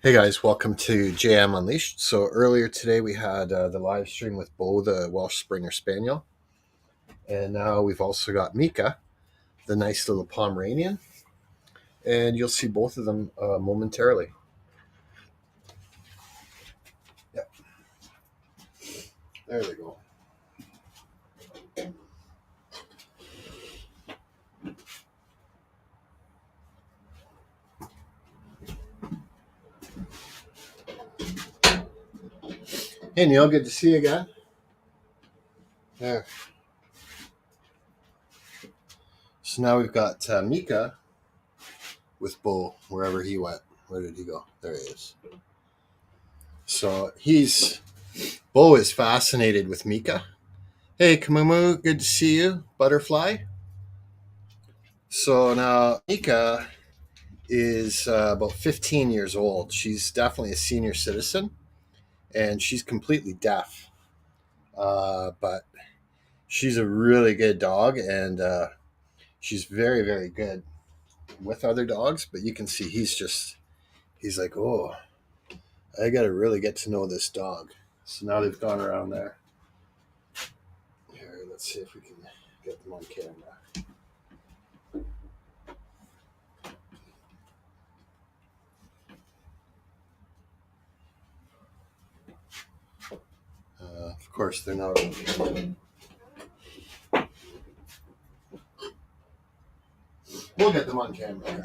Hey guys, welcome to JM Unleashed. So earlier today we had the live stream with Bo, the Welsh Springer Spaniel, and now we've also got Mika, the nice little Pomeranian, and you'll see both of them momentarily. Yep, there they go. Hey Neil, good to see you again. There. So now we've got Mika with Bo wherever he went. Where did he go? There he is. So Bo is fascinated with Mika. Hey Kamumu, good to see you. Butterfly. So now Mika is about 15 years old. She's definitely a senior citizen, and she's completely deaf. But she's a really good dog, and she's very, very good with other dogs. But you can see he's like, oh, I got to really get to know this dog. So now they've gone around there. Here, let's see if we can get them on camera. Of course, they're not. We'll get them on camera.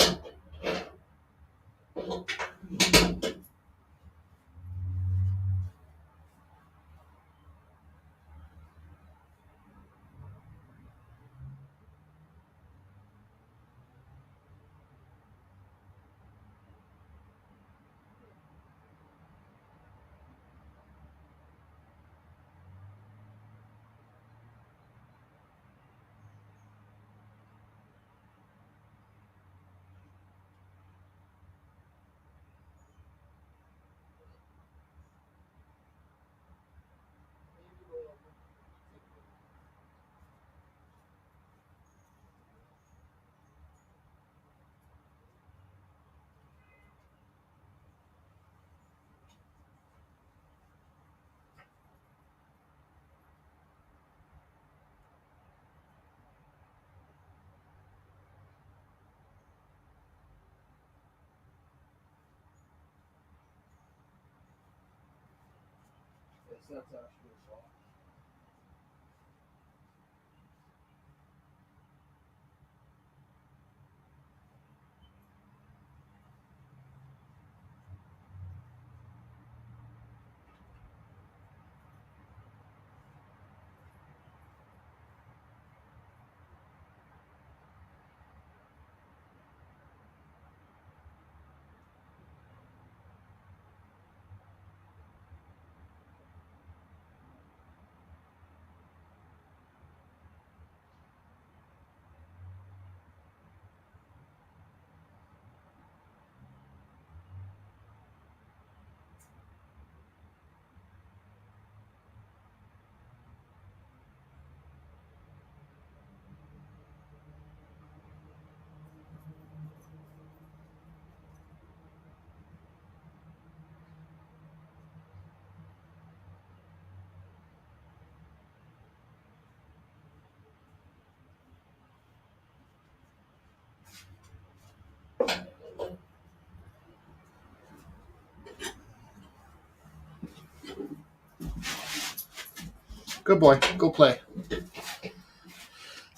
Good boy, go play.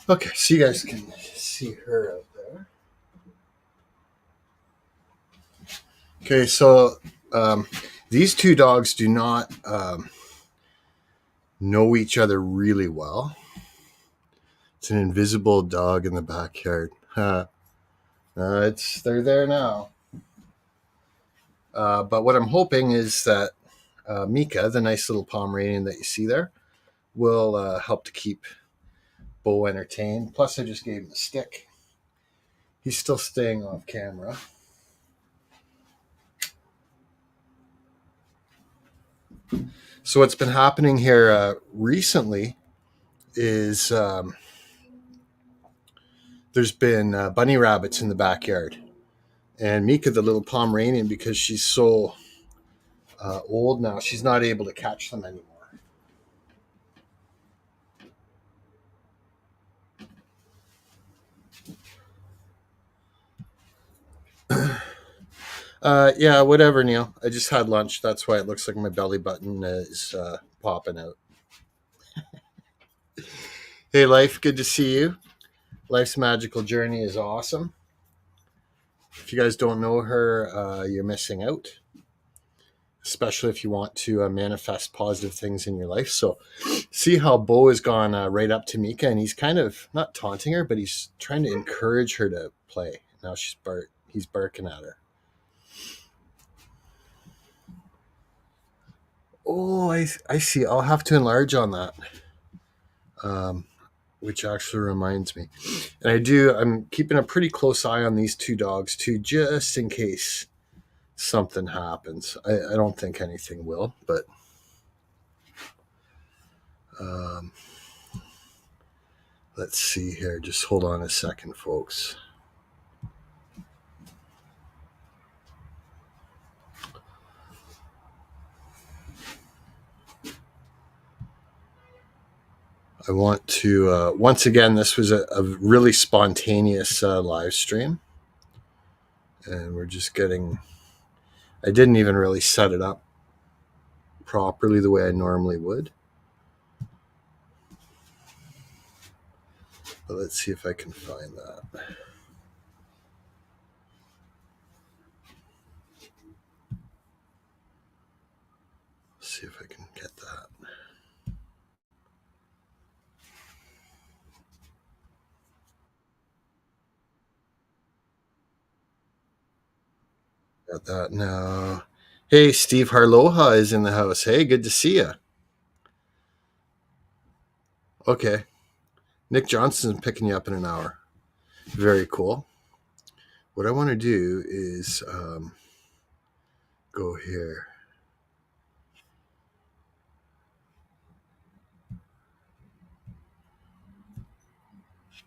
Okay, so you guys can see her out there. Okay, so these two dogs do not know each other really well. It's an invisible dog in the backyard. They're there now. But what I'm hoping is that Mika, the nice little Pomeranian that you see there, will help to keep Bo entertained. Plus, I just gave him a stick. He's still staying off camera. So what's been happening here recently is there's been bunny rabbits in the backyard, And Mika, the little Pomeranian, because she's so old now, she's not able to catch them anymore. Yeah, whatever, Neil. I just had lunch. That's why it looks like my belly button is popping out. Hey, Life, good to see you. Life's Magical Journey is awesome. If you guys don't know her, you're missing out, especially if you want to manifest positive things in your life. So, see how Bo has gone right up to Mika, and he's kind of not taunting her, but he's trying to encourage her to play. Now he's barking at her. Oh, I see. I'll have to enlarge on that. Which actually reminds me, and I'm keeping a pretty close eye on these two dogs too, just in case something happens. I don't think anything will, but um, let's see here. Just hold on a second, folks. I want to, once again, this was a really spontaneous live stream. And we're just I didn't even really set it up properly the way I normally would. But let's see if I can find that. Let's see if I can get that. Got that now. Hey, Steve Harloha is in the house. Hey, good to see you. Okay. Nick Johnson's picking you up in an hour. Very cool. What I want to do is go here.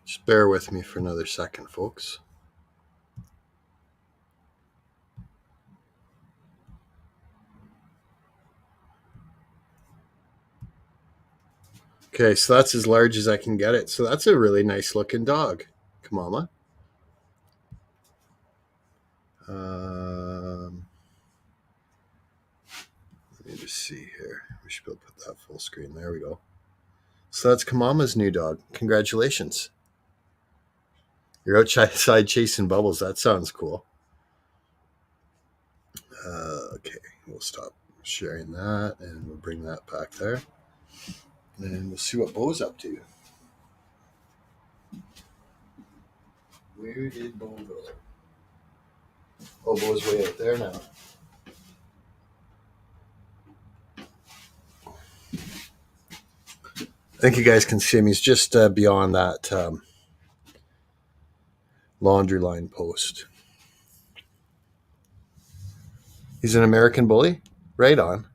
Just bear with me for another second, folks. Okay, so that's as large as I can get it. So that's a really nice looking dog, Kamala. Let me just see here. We should be able to put that full screen. There we go. So that's Kamama's new dog. Congratulations. You're outside chasing bubbles. That sounds cool. Okay, we'll stop sharing that and we'll bring that back there. And we'll see what Bo's up to. Where did Bo go? Oh, Bo's way out there now. I think you guys can see him. He's just beyond that laundry line post. He's an American bully? Right on.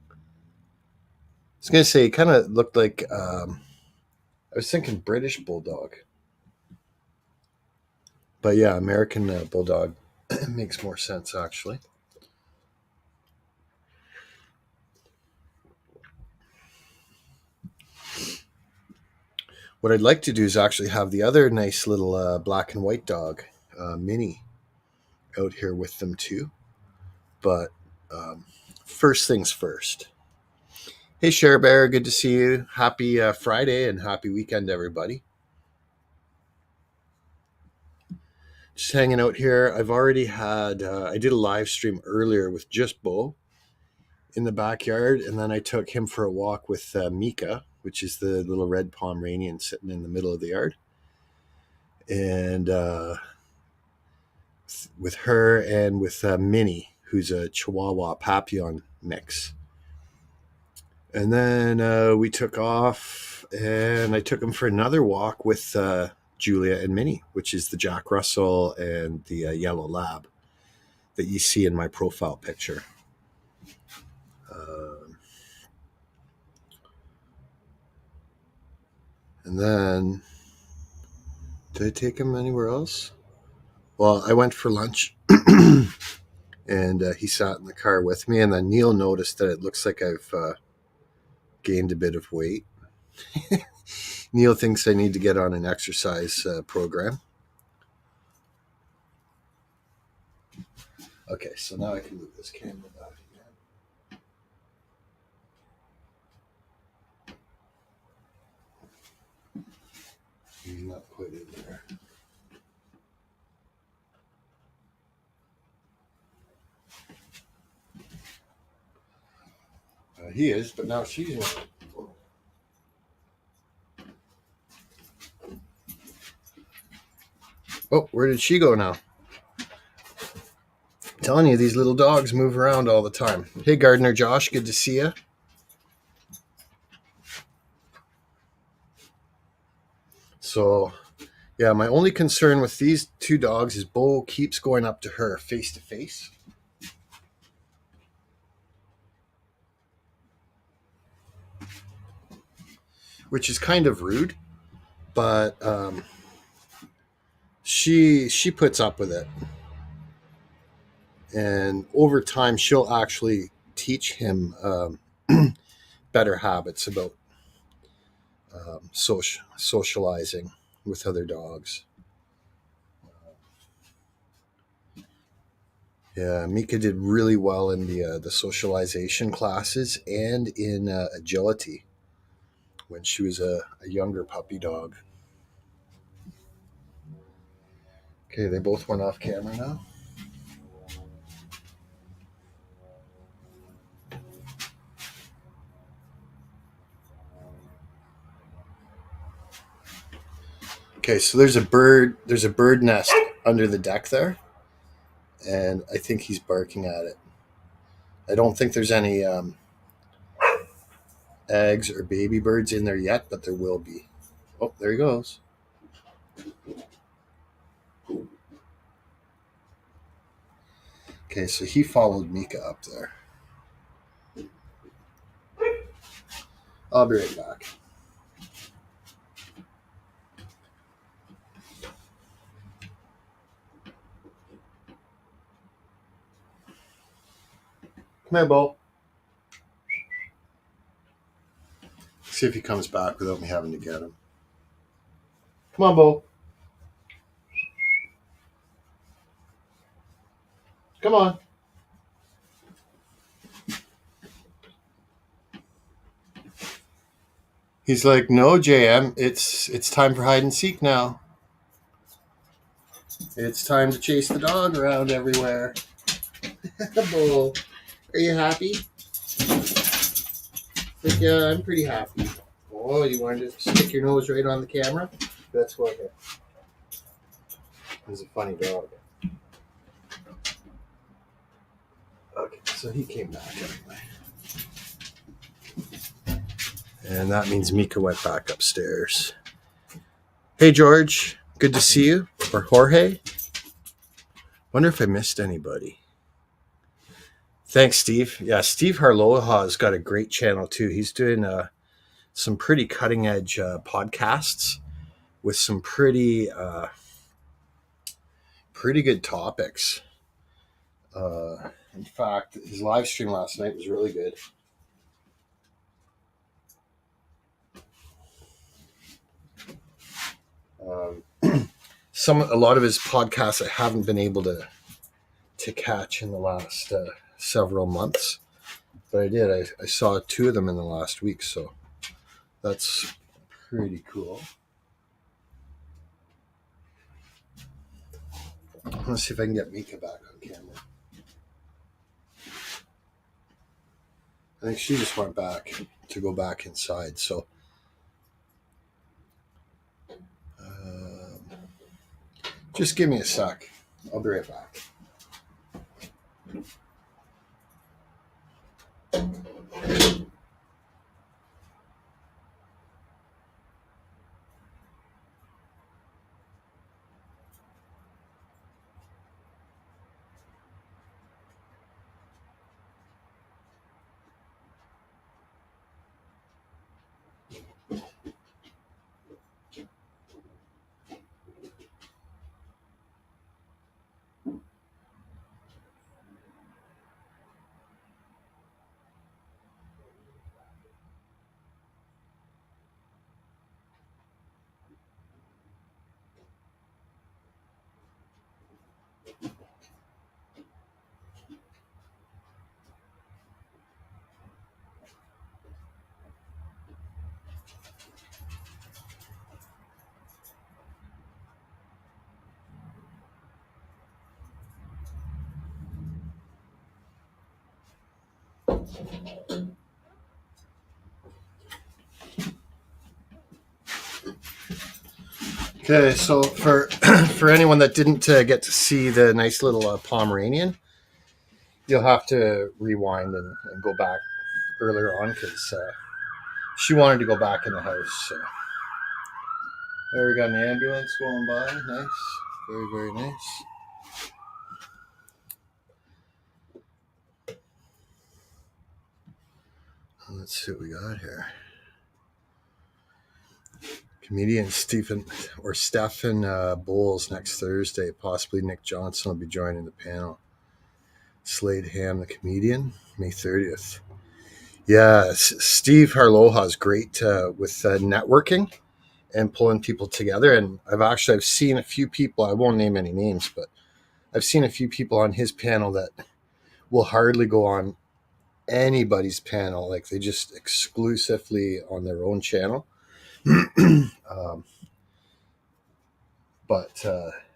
I was going to say, he kind of looked like, I was thinking British bulldog. But yeah, American bulldog makes more sense, actually. What I'd like to do is actually have the other nice little black and white dog, Minnie, out here with them too. But first things first. Hey, Share Bear, good to see you. Happy Friday and happy weekend, everybody. Just hanging out here. I've already had, I did a live stream earlier with just Bo in the backyard, and then I took him for a walk with Mika, which is the little red Pomeranian sitting in the middle of the yard. And with her and with Minnie, who's a Chihuahua Papillon mix. And then we took off, and I took him for another walk with Julia and Minnie, which is the Jack Russell and the yellow lab that you see in my profile picture. And then, did I take him anywhere else? Well, I went for lunch and he sat in the car with me. And then Neil noticed that it looks like I've gained a bit of weight. Neil thinks I need to get on an exercise program. Okay, so now I can move this camera back again. He's not quite in there. He is, but now she's in. Oh, where did she go now? I'm telling you, these little dogs move around all the time. Hey, Gardener Josh, good to see you. So, yeah, my only concern with these two dogs is Bo keeps going up to her face to face. Which is kind of rude, but she puts up with it. And over time, she'll actually teach him better habits about socializing with other dogs. Yeah, Mika did really well in the socialization classes and in agility when she was a younger puppy dog. Okay, they both went off camera now. Okay, so there's a bird nest under the deck there, and I think he's barking at it. I don't think there's any eggs or baby birds in there yet, but there will be. Oh, there he goes. Okay, so he followed Mika up there. I'll be right back. Come here, Bo. See if he comes back without me having to get him. Come on, Bo. Come on. He's like, no, JM, it's time for hide and seek now. It's time to chase the dog around everywhere. Bo, are you happy? Like, yeah, I'm pretty happy. Oh, you wanted to stick your nose right on the camera? That's what it. He's a funny dog. Okay, so he came back anyway. And that means Mika went back upstairs. Hey, George. Good to see you. Or Jorge. Wonder if I missed anybody. Thanks, Steve. Yeah, Steve Harloha has got a great channel, too. He's doing some pretty cutting-edge podcasts with some pretty good topics. In fact, his live stream last night was really good. A lot of his podcasts I haven't been able to catch in the last several months, but I did. I saw two of them in the last week, so that's pretty cool. Let's see if I can get Mika back on camera. I think she just went back to go back inside, so just give me a sec. I'll be right back. Okay, so for for anyone that didn't get to see the nice little Pomeranian, you'll have to rewind and go back earlier on because she wanted to go back in the house. So there we got an ambulance going by. Nice, very very nice. Let's see what we got here. Comedian Stephen Bowles next Thursday. Possibly Nick Johnson will be joining the panel. Slade Ham, the comedian, May 30th. Yeah, Steve Harloha is great with networking and pulling people together. And I've seen a few people. I won't name any names, but I've seen a few people on his panel that will hardly go on anybody's panel. Like they just exclusively on their own channel. But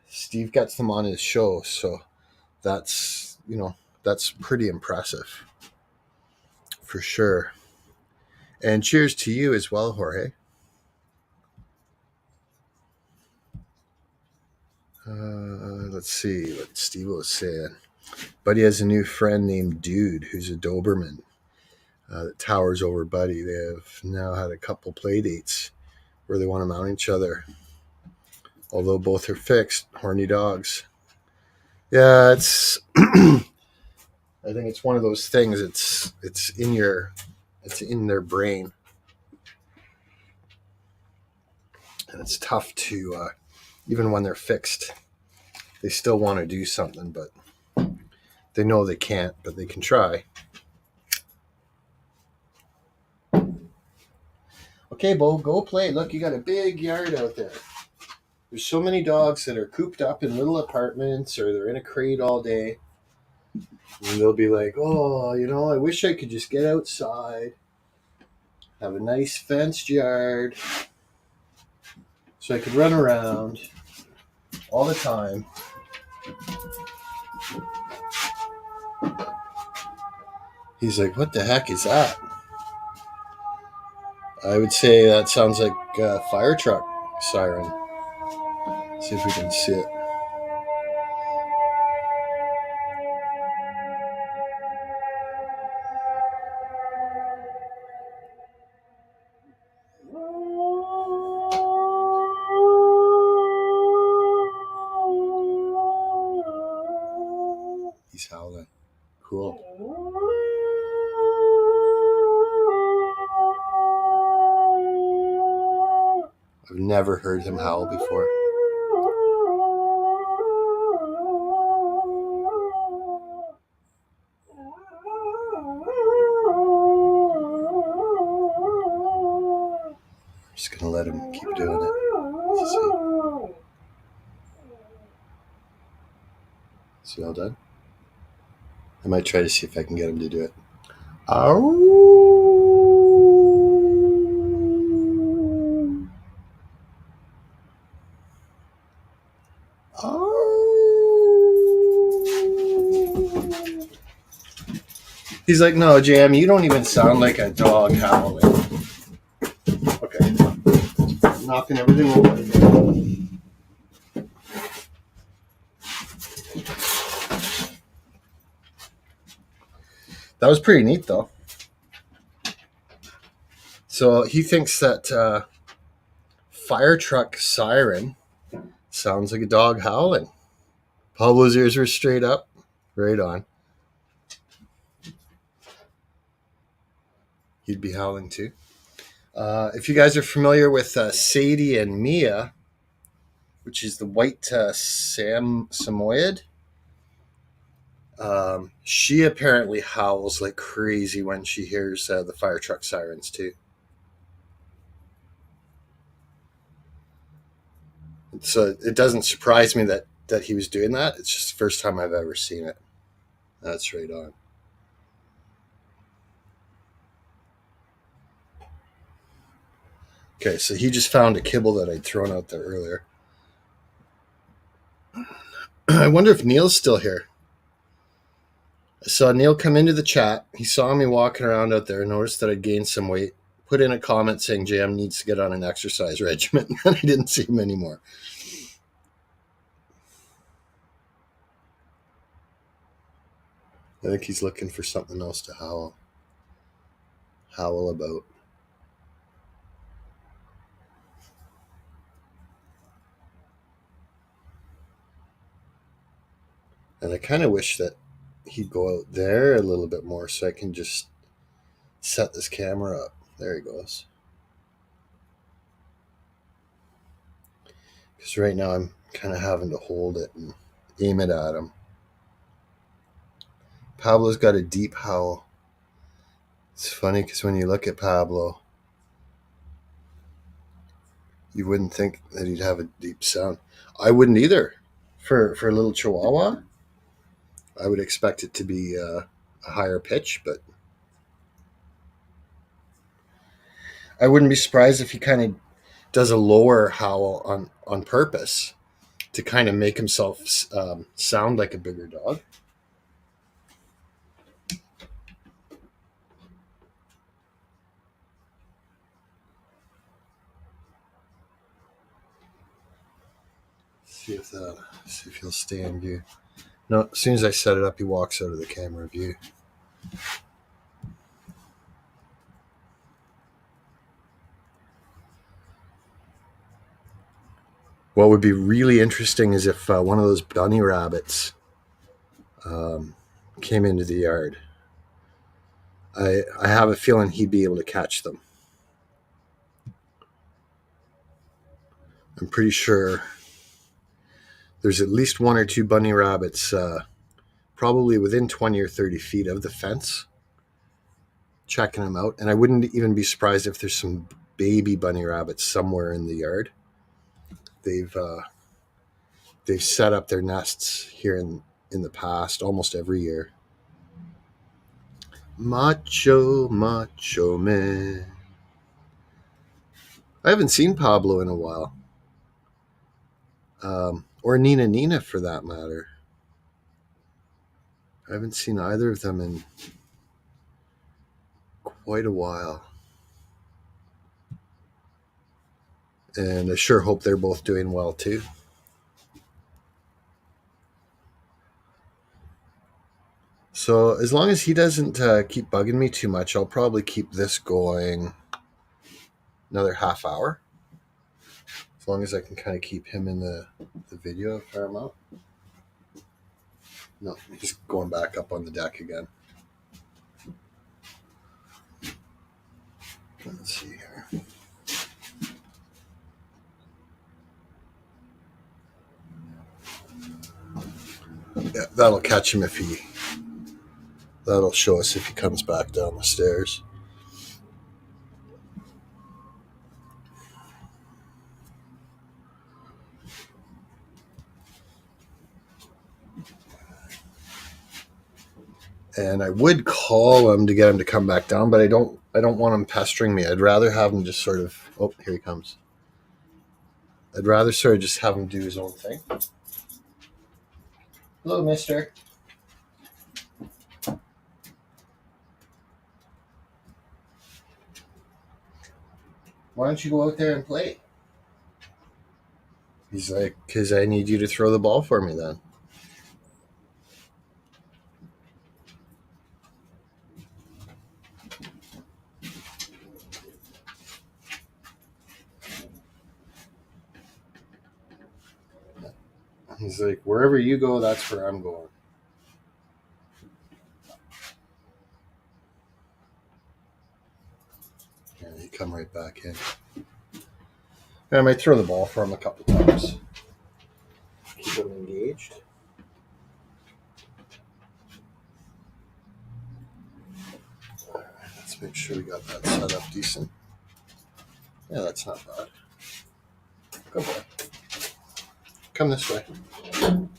Steve gets them on his show, so that's pretty impressive for sure. And cheers to you as well, Jorge. Let's see what Steve was saying. Buddy has a new friend named Dude, who's a Doberman that towers over Buddy. They have now had a couple play dates where they want to mount each other. Although both are fixed, horny dogs. Yeah, it's. I think it's one of those things. It's in their brain, and it's tough to even when they're fixed. They still want to do something, but they know they can't, but they can try. Okay, Bo, go play. Look, you got a big yard out there. There's so many dogs that are cooped up in little apartments or they're in a crate all day. And they'll be like, oh, I wish I could just get outside, have a nice fenced yard, so I could run around all the time. He's like, what the heck is that? I would say that sounds like a fire truck siren. See if we can see it. He's howling. Cool. I've never heard him howl before. I'm just going to let him keep doing it. Is he all done? I might try to see if I can get him to do it. He's like, no, Jam, you don't even sound like a dog howling. Okay. Knocking everything over. That was pretty neat, though. So he thinks that fire truck siren sounds like a dog howling. Pablo's ears were straight up. Right on. He'd be howling too. If you guys are familiar with Sadie and Mia, which is the white Samoyed, she apparently howls like crazy when she hears the fire truck sirens too. So it doesn't surprise me that he was doing that. It's just the first time I've ever seen it. That's right on. Okay, so he just found a kibble that I'd thrown out there earlier. I wonder if Neil's still here. I saw Neil come into the chat. He saw me walking around out there, noticed that I'd gained some weight, put in a comment saying JM needs to get on an exercise regimen, and I didn't see him anymore. I think he's looking for something else to howl about. And I kind of wish that he'd go out there a little bit more so I can just set this camera up. There he goes. Because right now I'm kind of having to hold it and aim it at him. Pablo's got a deep howl. It's funny because when you look at Pablo, you wouldn't think that he'd have a deep sound. I wouldn't either. For a little Chihuahua, I would expect it to be a higher pitch, but I wouldn't be surprised if he kind of does a lower howl on purpose to kind of make himself sound like a bigger dog. See if he'll stay in view. No, as soon as I set it up, he walks out of the camera view. What would be really interesting is if one of those bunny rabbits came into the yard. I have a feeling he'd be able to catch them. I'm pretty sure there's at least one or two bunny rabbits probably within 20 or 30 feet of the fence checking them out. And I wouldn't even be surprised if there's some baby bunny rabbits somewhere in the yard. They've set up their nests here in the past almost every year. Macho man. I haven't seen Pablo in a while. Or Nina for that matter. I haven't seen either of them in quite a while. And I sure hope they're both doing well too. So as long as he doesn't keep bugging me too much, I'll probably keep this going another half hour. As long as I can kind of keep him in the video a fair amount. No, he's going back up on the deck again. Let's see here. Yeah, that'll catch him that'll show us if he comes back down the stairs. And I would call him to get him to come back down, but I don't want him pestering me. I'd rather have him just sort of, oh, here he comes. I'd rather sort of just have him do his own thing. Hello, mister. Why don't you go out there and play? He's like, because I need you to throw the ball for me then. He's like, wherever you go, that's where I'm going. And he come right back in. And I might throw the ball for him a couple times. Keep him engaged. All right, let's make sure we got that set up decent. Yeah, that's not bad. Good boy. Come this way. Come.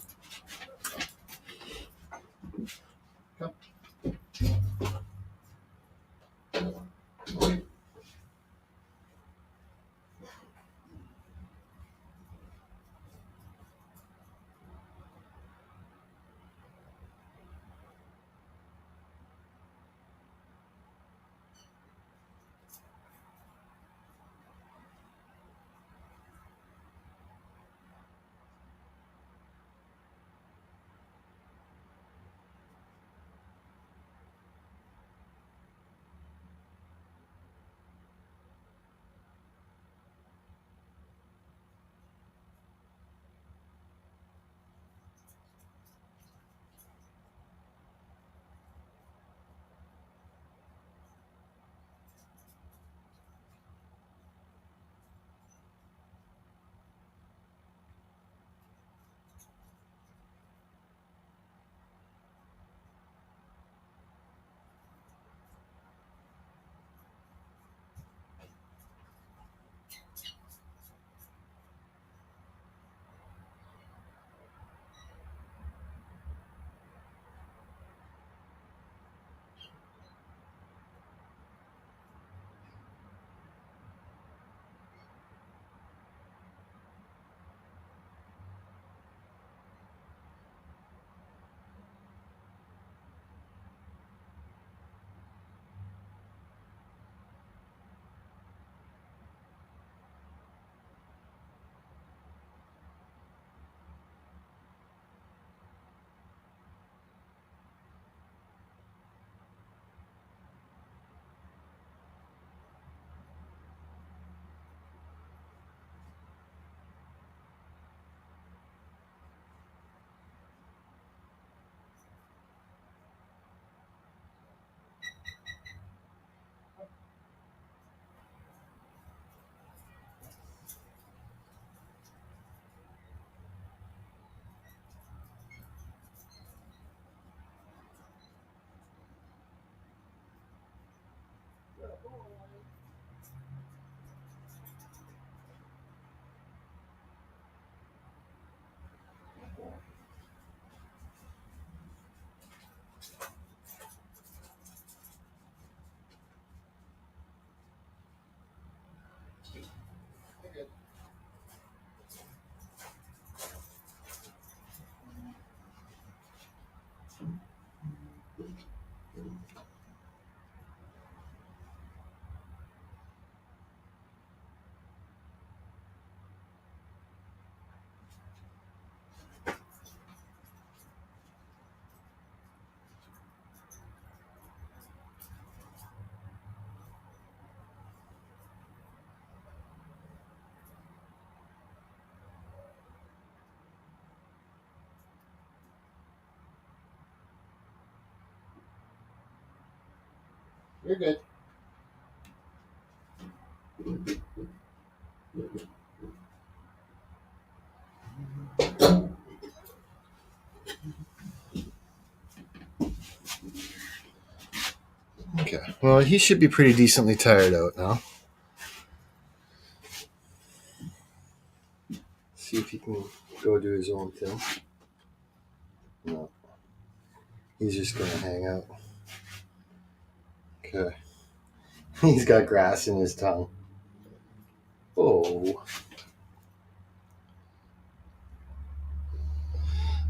You're good. Okay. Well, he should be pretty decently tired out now. See if he can go do his own thing. No. He's just going to hang out. Okay. He's got grass in his tongue. Oh.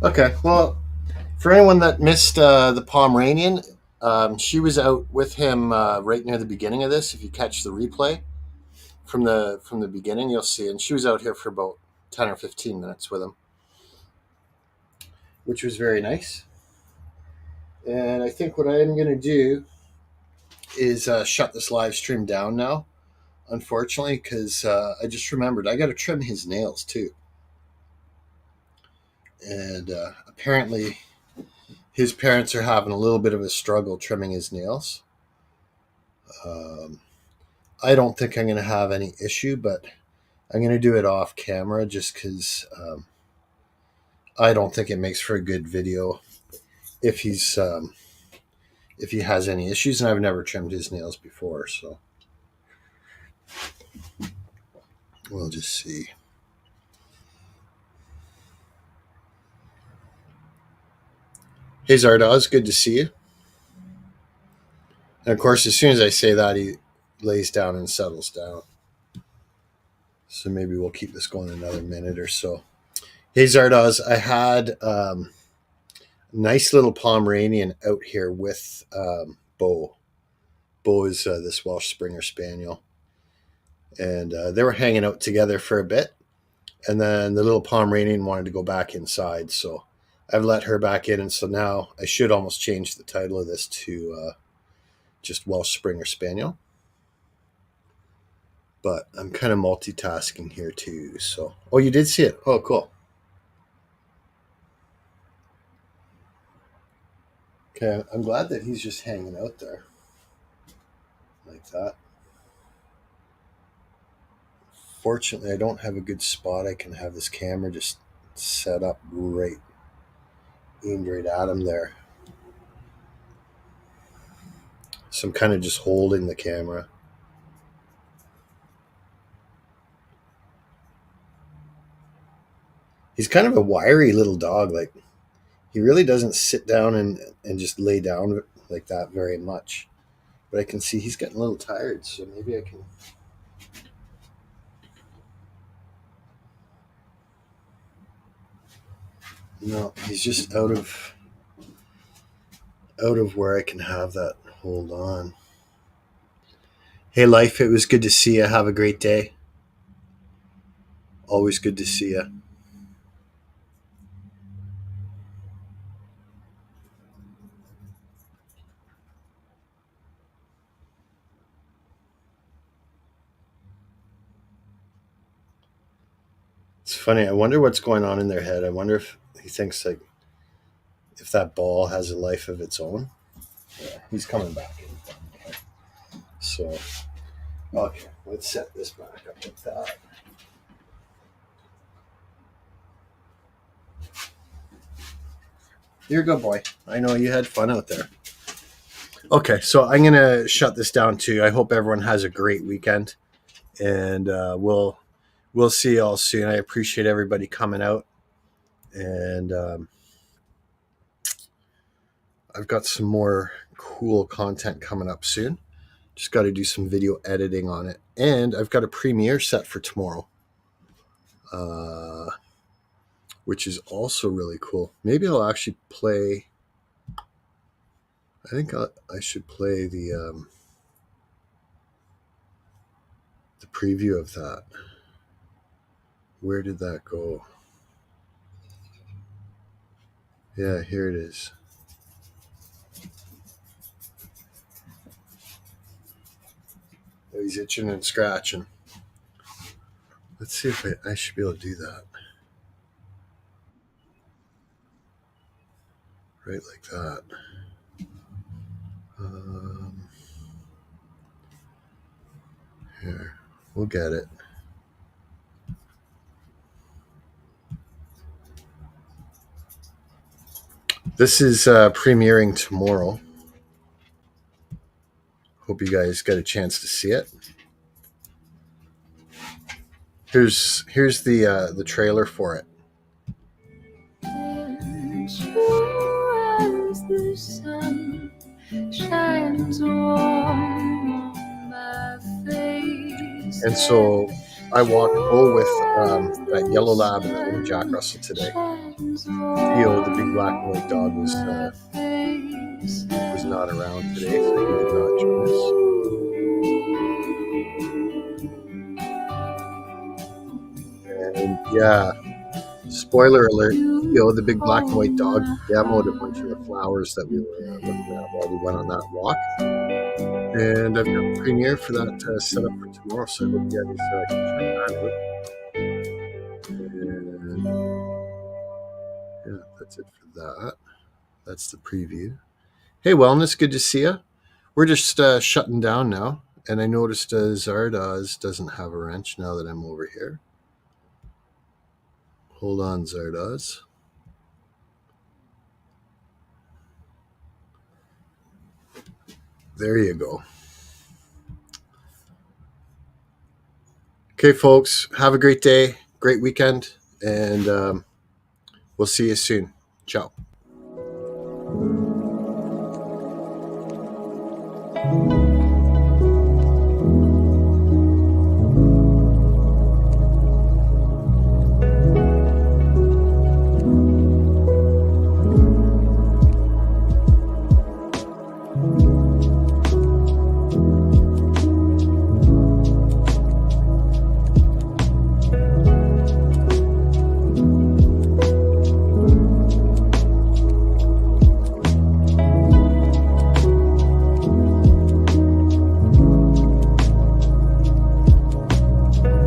Okay. Well, for anyone that missed the Pomeranian, she was out with him right near the beginning of this. If you catch the replay from the beginning, you'll see. And she was out here for about 10 or 15 minutes with him, which was very nice. And I think what I am going to do is shut this live stream down now, unfortunately, because I just remembered I got to trim his nails too. And apparently his parents are having a little bit of a struggle trimming his nails. I don't think I'm going to have any issue, but I'm going to do it off camera just because I don't think it makes for a good video if if he has any issues, and I've never trimmed his nails before, so we'll just see. Hey Zardoz, good to see you. And of course, as soon as I say that, he lays down and settles down. So maybe we'll keep this going another minute or so. Hey Zardoz, I had a nice little Pomeranian out here with Bo. Bo is this Welsh Springer Spaniel. And they were hanging out together for a bit. And then the little Pomeranian wanted to go back inside. So I've let her back in. And so now I should almost change the title of this to just Welsh Springer Spaniel. But I'm kind of multitasking here too. So, oh, you did see it. Oh, cool. Okay, I'm glad that he's just hanging out there like that. Fortunately, I don't have a good spot. I can have this camera just set up right, aimed right at him there. So I'm kind of just holding the camera. He's kind of a wiry little dog. Like, he really doesn't sit down and just lay down like that very much. But I can see he's getting a little tired, so maybe I can. No, he's just out of where I can have that. Hold on. Hey, Life, it was good to see you. Have a great day. Always good to see you. It's funny. I wonder what's going on in their head. I wonder if he thinks like if that ball has a life of its own. Yeah, he's coming back in. Okay. So, okay, let's set this back up like that. You're a good boy. I know you had fun out there. Okay, so I'm going to shut this down too. I hope everyone has a great weekend, and we'll see you all soon. I appreciate everybody coming out, and I've got some more cool content coming up soon. Just got to do some video editing on it, and I've got a premiere set for tomorrow, which is also really cool. Maybe I'll actually play I think I should play the preview of that. Where did that go? Yeah, here it is. Oh, he's itching and scratching. Let's see if I should be able to do that. Right like that. Here, we'll get it. This is premiering tomorrow. Hope you guys got a chance to see it. Here's the trailer for it. The sun shines warm on my face. And so I walked bull with that yellow lab and that little Jack Russell today. Theo, the big black and white dog, was not around today, so he did not join us. And yeah, spoiler alert, Theo, the big black and white dog, demoed a bunch of the flowers that we were looking at while we went on that walk. And I've got the premiere for that set up for tomorrow, so I hope you guys can check that out. And yeah, that's it for that. That's the preview. Hey, Wellness, good to see you. We're just shutting down now, and I noticed Zardoz doesn't have a wrench now that I'm over here. Hold on, Zardoz. There you go. Okay, folks, have a great day, great weekend, and we'll see you soon. Ciao.